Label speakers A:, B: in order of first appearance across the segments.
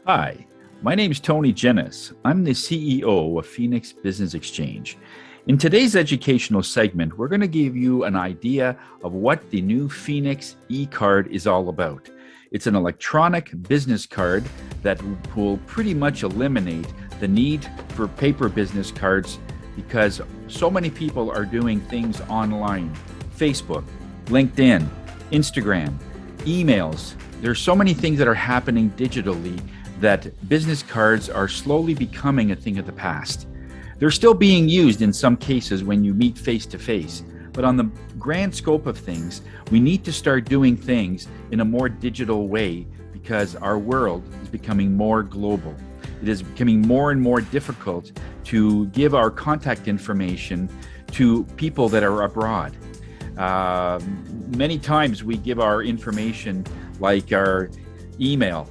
A: Hi, my name is Tony Jennis. I'm the CEO of Phoenix Business Exchange. In today's educational segment, we're going to give you an idea of what the new Phoenix eCard is all about. It's an electronic business card that will pretty much eliminate the need for paper business cards because so many people are doing things online. Facebook, LinkedIn, Instagram, emails. There's so many things that are happening digitally that business cards are slowly becoming a thing of the past. They're still being used in some cases when you meet face to face, but on the grand scope of things, we need to start doing things in a more digital way because our world is becoming more global. It is becoming more and more difficult to give our contact information to people that are abroad. Many times we give our information like our email,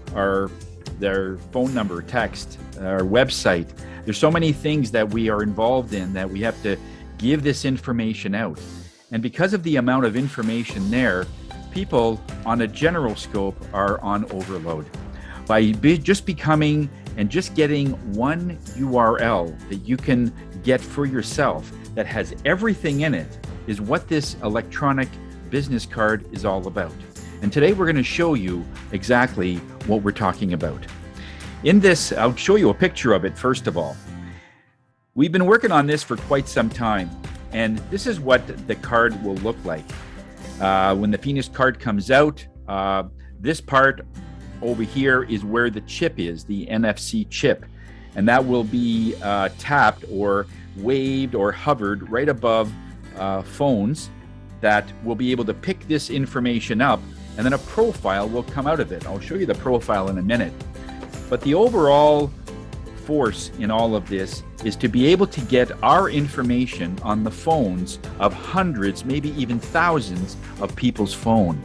A: their phone number, text, our website. There's so many things that we are involved in that we have to give this information out. And because of the amount of information there, people on a general scope are on overload. By just becoming and just getting one URL that you can get for yourself that has everything in it is what this electronic business card is all about. And today we're going to show you exactly what we're talking about. In this, I'll show you a picture of it first of all. We've been working on this for quite some time, and this is what the card will look like. When the Phoenix card comes out, this part over here is where the chip is, the NFC chip, and that will be tapped or waved or hovered right above phones that will be able to pick this information up, and then a profile will come out of it. I'll show you the profile in a minute. But the overall force in all of this is to be able to get our information on the phones of hundreds, maybe even thousands of people's phone.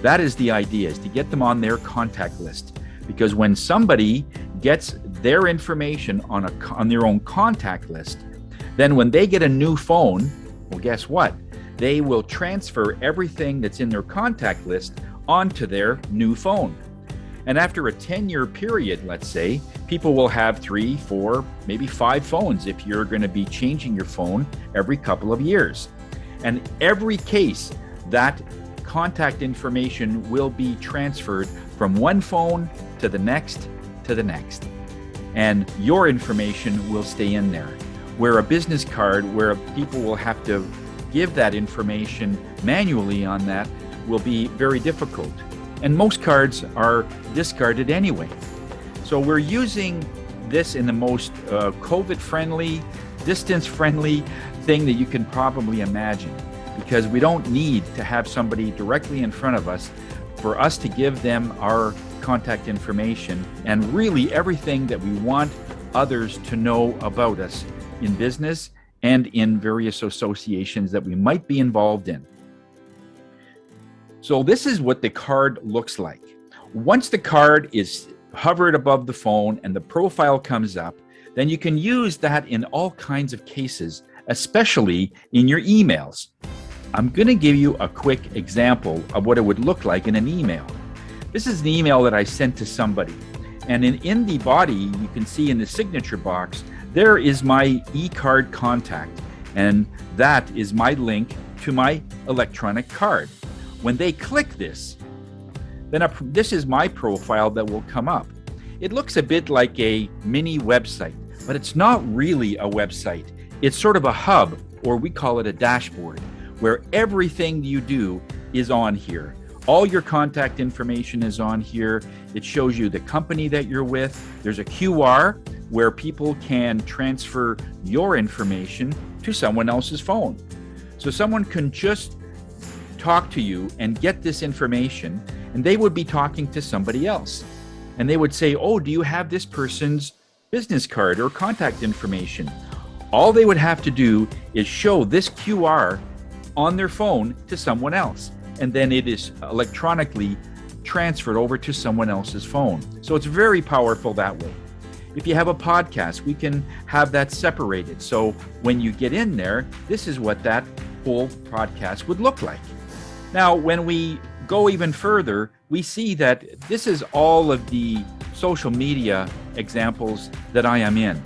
A: That is the idea, is to get them on their contact list. Because when somebody gets their information on their own contact list, then when they get a new phone, well, guess what? They will transfer everything that's in their contact list onto their new phone. And after a 10-year period, let's say, people will have 3, 4, maybe 5 phones if you're going to be changing your phone every couple of years. And every case, that contact information will be transferred from one phone to the next to the next. And your information will stay in there. Where a business card, where people will have to give that information manually on that, will be very difficult. And most cards are discarded anyway. So we're using this in the most COVID-friendly, distance-friendly thing that you can probably imagine, because we don't need to have somebody directly in front of us for us to give them our contact information and really everything that we want others to know about us in business and in various associations that we might be involved in. So this is what the card looks like. Once the card is hovered above the phone and the profile comes up, then you can use that in all kinds of cases, especially in your emails. I'm going to give you a quick example of what it would look like in an email. This is an email that I sent to somebody. And in the body, you can see in the signature box, there is my eCard contact. And that is my link to my electronic card. When they click this, then this is my profile that will come up. It looks a bit like a mini website, but it's not really a website. It's sort of a hub, or we call it a dashboard, where everything you do is on here. All your contact information is on here. It shows you the company that you're with. There's a QR where people can transfer your information to someone else's phone. So someone can just talk to you and get this information, and they would be talking to somebody else. And they would say, oh, do you have this person's business card or contact information? All they would have to do is show this QR on their phone to someone else. And then it is electronically transferred over to someone else's phone. So it's very powerful that way. If you have a podcast, we can have that separated. So when you get in there, this is what that whole podcast would look like. Now, when we go even further, we see that this is all of the social media examples that I am in.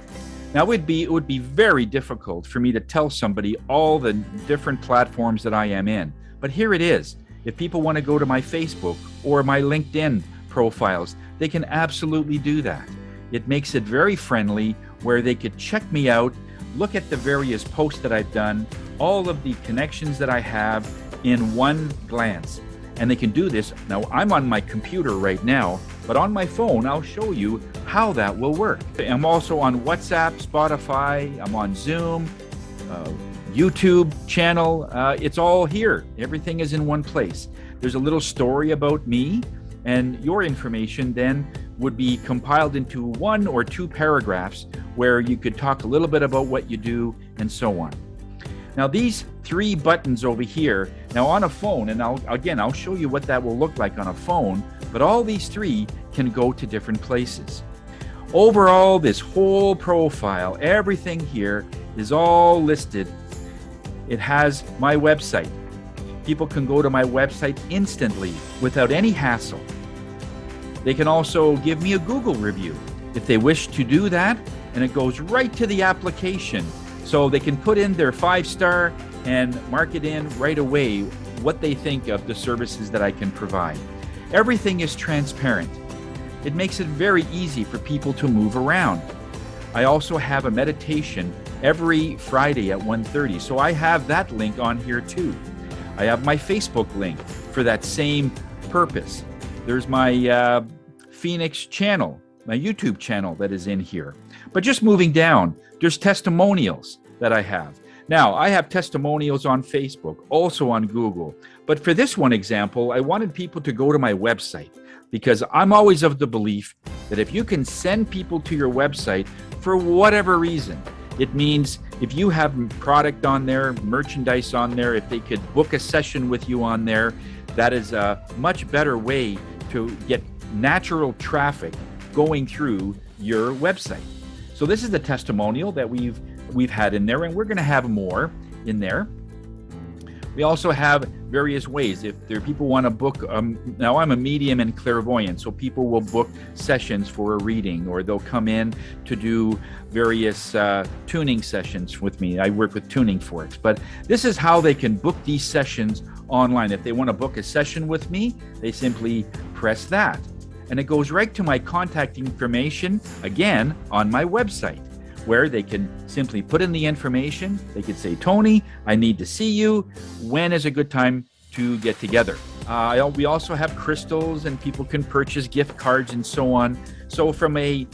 A: Now, it would be very difficult for me to tell somebody all the different platforms that I am in, but here it is. If people want to go to my Facebook or my LinkedIn profiles, they can absolutely do that. It makes it very friendly where they could check me out, look at the various posts that I've done, all of the connections that I have in one glance. And they can do this. Now, I'm on my computer right now, but on my phone, I'll show you how that will work. I'm also on WhatsApp, Spotify, I'm on Zoom, YouTube channel. It's all here. Everything is in one place. There's a little story about me, and your information then would be compiled into 1 or 2 paragraphs where you could talk a little bit about what you do and so on. Now, these 3 buttons over here, now on a phone, and I'll show you what that will look like on a phone, but all these 3 can go to different places. Overall, this whole profile, everything here is all listed. It has my website. People can go to my website instantly without any hassle. They can also give me a Google review if they wish to do that, and it goes right to the application. So they can put in their 5-star and mark it in right away what they think of the services that I can provide. Everything is transparent. It makes it very easy for people to move around. I also have a meditation every Friday at 1:30, so I have that link on here too. I have my Facebook link for that same purpose. There's my Phoenix channel, my YouTube channel that is in here. But just moving down, there's testimonials that I have. Now, I have testimonials on Facebook, also on Google. But for this one example, I wanted people to go to my website because I'm always of the belief that if you can send people to your website for whatever reason, it means if you have product on there, merchandise on there, if they could book a session with you on there, that is a much better way to get natural traffic going through your website. So this is the testimonial that we've had in there, and we're going to have more in there. We also have various ways. If there are people want to book, now I'm a medium and clairvoyant, so people will book sessions for a reading, or they'll come in to do various tuning sessions with me. I work with tuning forks, but this is how they can book these sessions online. If they want to book a session with me, they simply press that, and it goes right to my contact information, again, on my website, where they can simply put in the information. They could say, Tony, I need to see you. When is a good time to get together? We also have crystals, and people can purchase gift cards and so on. So from a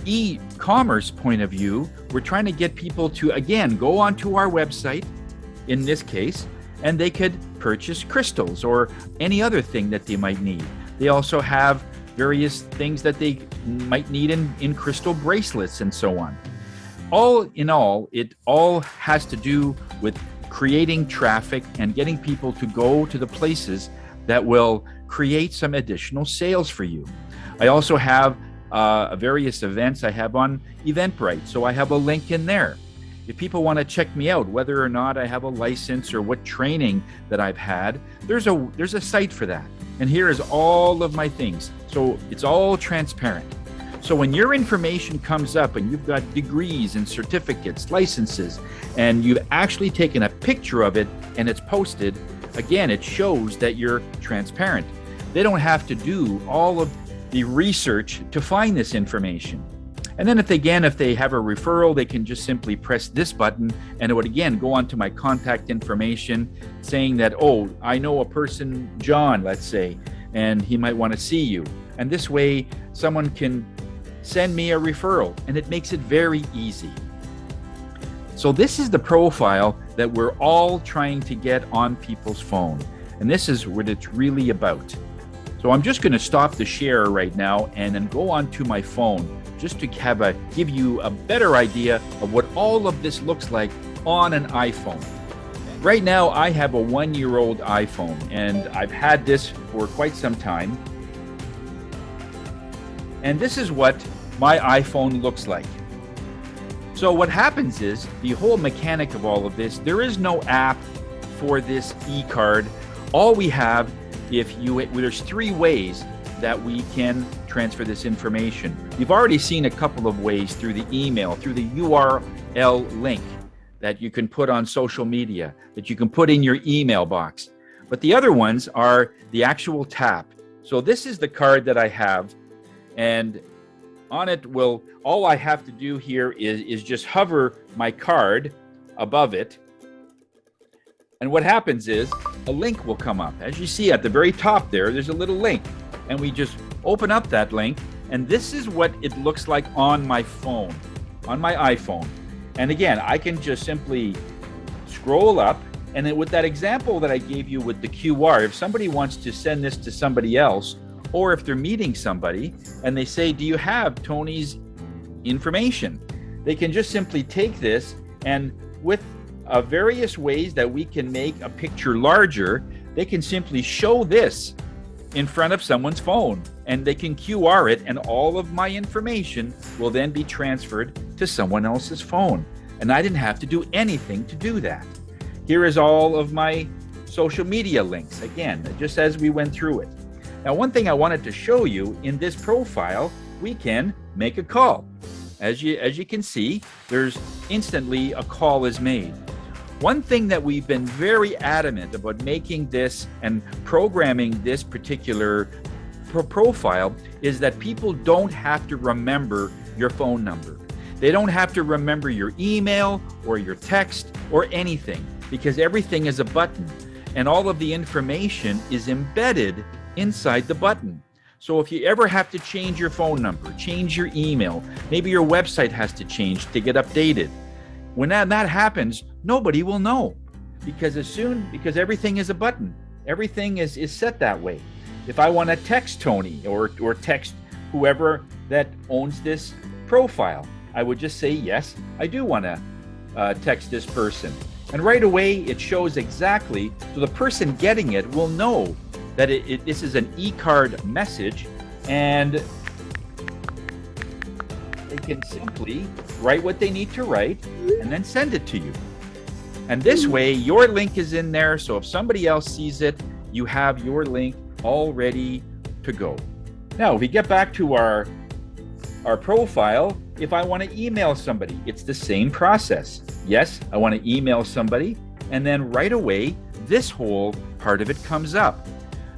A: e-commerce point of view, we're trying to get people to, again, go onto our website, in this case, and they could purchase crystals or any other thing that they might need. They also have various things that they might need in crystal bracelets and so on. All in all, it all has to do with creating traffic and getting people to go to the places that will create some additional sales for you. I also have various events I have on Eventbrite, so I have a link in there. If people want to check me out, whether or not I have a license or what training that I've had, there's a site for that. And here is all of my things. So it's all transparent. So when your information comes up and you've got degrees and certificates, licenses, and you've actually taken a picture of it and it's posted, again, it shows that you're transparent. They don't have to do all of the research to find this information. And then if they have a referral, they can just simply press this button, and it would again go onto my contact information saying that, oh, I know a person, John, let's say, and he might want to see you. And this way someone can send me a referral, and it makes it very easy. So this is the profile that we're all trying to get on people's phone. And this is what it's really about. So I'm just going to stop the share right now and then go onto my phone just to give you a better idea of what all of this looks like on an iPhone. Right now, I have a 1-year-old iPhone, and I've had this for quite some time. And this is what my iPhone looks like. So what happens is, the whole mechanic of all of this, there is no app for this eCard. All we have, there's 3 ways that we can transfer this information. You've already seen a couple of ways through the email, through the URL link that you can put on social media, that you can put in your email box. But the other ones are the actual tap. So this is the card that I have, and on it all I have to do here is just hover my card above it. And what happens is a link will come up. As you see at the very top there's a little link. And we just open up that link. And this is what it looks like on my phone, on my iPhone. And again, I can just simply scroll up. And then with that example that I gave you with the QR, if somebody wants to send this to somebody else, or if they're meeting somebody and they say, do you have Tony's information? They can just simply take this, and with various ways that we can make a picture larger, they can simply show this in front of someone's phone, and they can QR it, and all of my information will then be transferred to someone else's phone. And I didn't have to do anything to do that. Here is all of my social media links, again, just as we went through it. Now, one thing I wanted to show you in this profile, we can make a call. As you can see, there's instantly a call is made. One thing that we've been very adamant about making this and programming this particular profile is that people don't have to remember your phone number. They don't have to remember your email or your text or anything, because everything is a button and all of the information is embedded inside the button. So if you ever have to change your phone number, change your email, maybe your website has to change to get updated, when that happens, nobody will know, because everything is a button. Everything is set that way. If I want to text Tony or text whoever that owns this profile, I would just say, yes, I do want to text this person. And right away, it shows exactly, so the person getting it will know that this is an eCard message, and they can simply write what they need to write and then send it to you. And this way, your link is in there, so if somebody else sees it, you have your link all ready to go. Now, if we get back to our profile, if I want to email somebody, it's the same process. Yes, I want to email somebody, and then right away, this whole part of it comes up.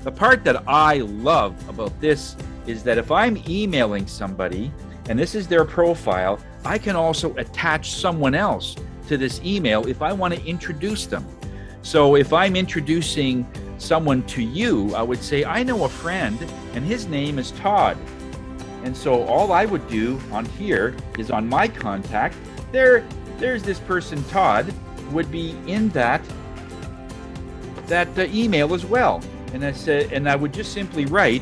A: The part that I love about this is that if I'm emailing somebody and this is their profile, I can also attach someone else to this email if I want to introduce them. So if I'm introducing someone to you, I would say, I know a friend and his name is Todd. And so all I would do on here is on my contact, there's this person, Todd, would be in that email as well. And I said, and I would just simply write,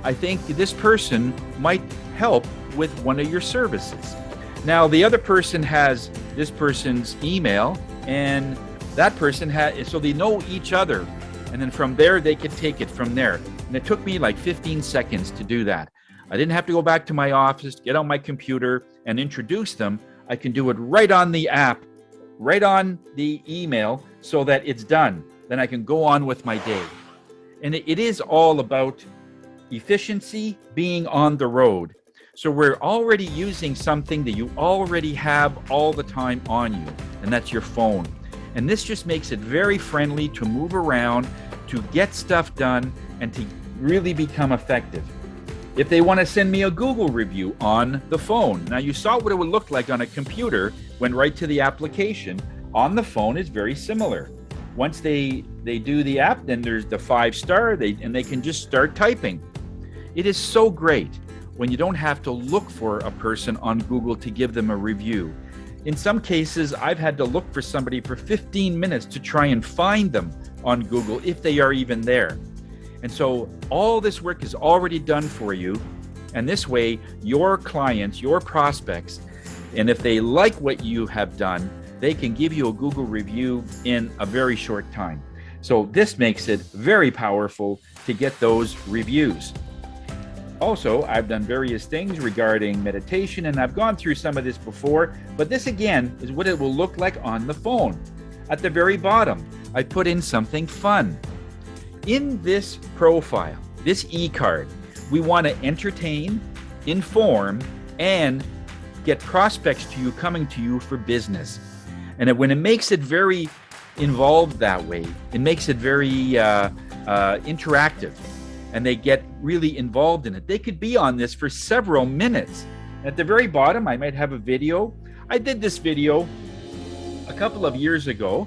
A: I think this person might help with one of your services. Now, the other person has this person's email, and that person has, so they know each other. And then from there, they can take it from there. And it took me like 15 seconds to do that. I didn't have to go back to my office, get on my computer and introduce them. I can do it right on the app, right on the email, so that it's done. Then I can go on with my day. And it is all about efficiency, being on the road. So we're already using something that you already have all the time on you, and that's your phone. And this just makes it very friendly to move around, to get stuff done, and to really become effective. If they want to send me a Google review on the phone, now you saw what it would look like on a computer, went right to the application. On the phone is very similar. Once they do the app, then there's the 5-star, and they can just start typing. It is so great when you don't have to look for a person on Google to give them a review. In some cases, I've had to look for somebody for 15 minutes to try and find them on Google if they are even there. And so all this work is already done for you. And this way, your clients, your prospects, and if they like what you have done, they can give you a Google review in a very short time. So this makes it very powerful to get those reviews. Also, I've done various things regarding meditation, and I've gone through some of this before, but this again is what it will look like on the phone. At the very bottom, I put in something fun. In this profile, this eCard, we want to entertain, inform, and get prospects to you coming to you for business. And when it makes it very involved that way, it makes it very interactive, and they get really involved in it. They could be on this for several minutes. At the very bottom, I might have a video. I did this video a couple of years ago,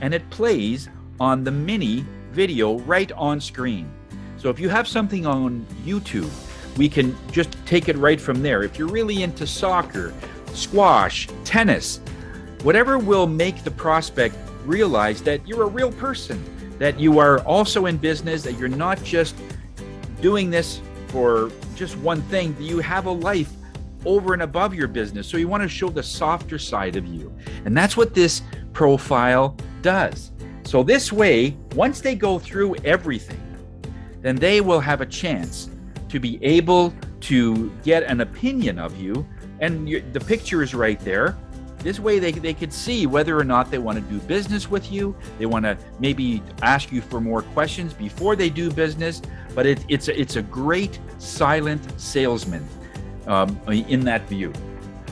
A: and it plays on the mini video right on screen. So if you have something on YouTube, we can just take it right from there. If you're really into soccer, squash, tennis, whatever will make the prospect realize that you're a real person, that you are also in business, that you're not just doing this for just one thing, that you have a life over and above your business. So you want to show the softer side of you. And that's what this profile does. So this way, once they go through everything, then they will have a chance to be able to get an opinion of you. And the picture is right there. This way they could see whether or not they want to do business with you. They want to maybe ask you for more questions before they do business. But it's a great silent salesman in that view.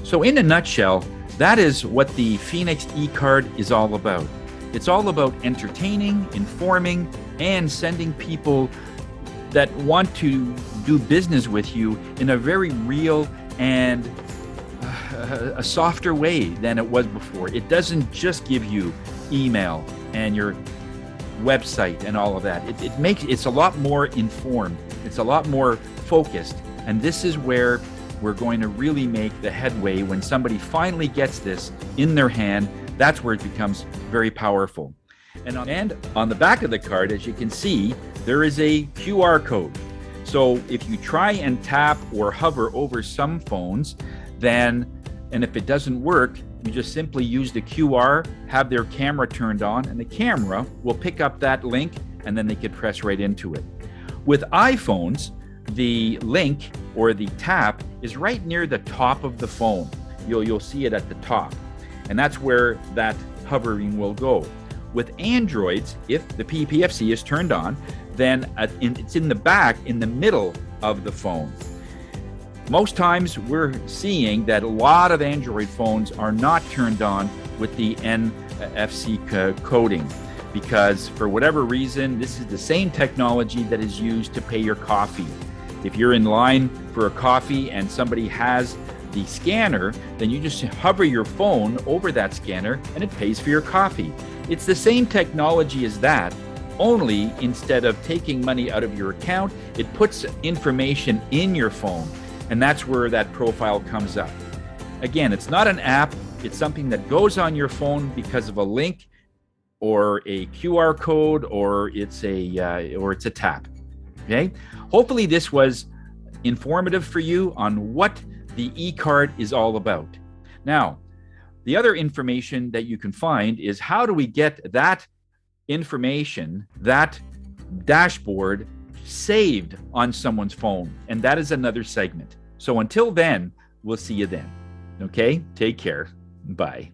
A: So in a nutshell, that is what the Phoenix eCard is all about. It's all about entertaining, informing, and sending people that want to do business with you in a very real and a softer way than it was before. It doesn't just give you email and your website and all of that. It's a lot more informed. It's a lot more focused. And this is where we're going to really make the headway when somebody finally gets this in their hand. That's where it becomes very powerful. And on the back of the card, as you can see, there is a QR code. So if you try and tap or hover over some phones, and if it doesn't work, you just simply use the QR, have their camera turned on, and the camera will pick up that link, and then they could press right into it. With iPhones, the link or the tap is right near the top of the phone. You'll see it at the top, and that's where that hovering will go. With Androids, if the PPFC is turned on, then it's in the back, in the middle of the phone. Most times we're seeing that a lot of Android phones are not turned on with the NFC coding, because for whatever reason, this is the same technology that is used to pay your coffee. If you're in line for a coffee and somebody has the scanner, then you just hover your phone over that scanner and it pays for your coffee. It's the same technology as that, only instead of taking money out of your account, it puts information in your phone, and that's where that profile comes up. Again, it's not an app, it's something that goes on your phone because of a link or a QR code, or it's a tap. Okay? Hopefully this was informative for you on what the eCard is all about. Now, the other information that you can find is how do we get that information, that dashboard, saved on someone's phone? And that is another segment. So until then, we'll see you then. Okay? Take care. Bye.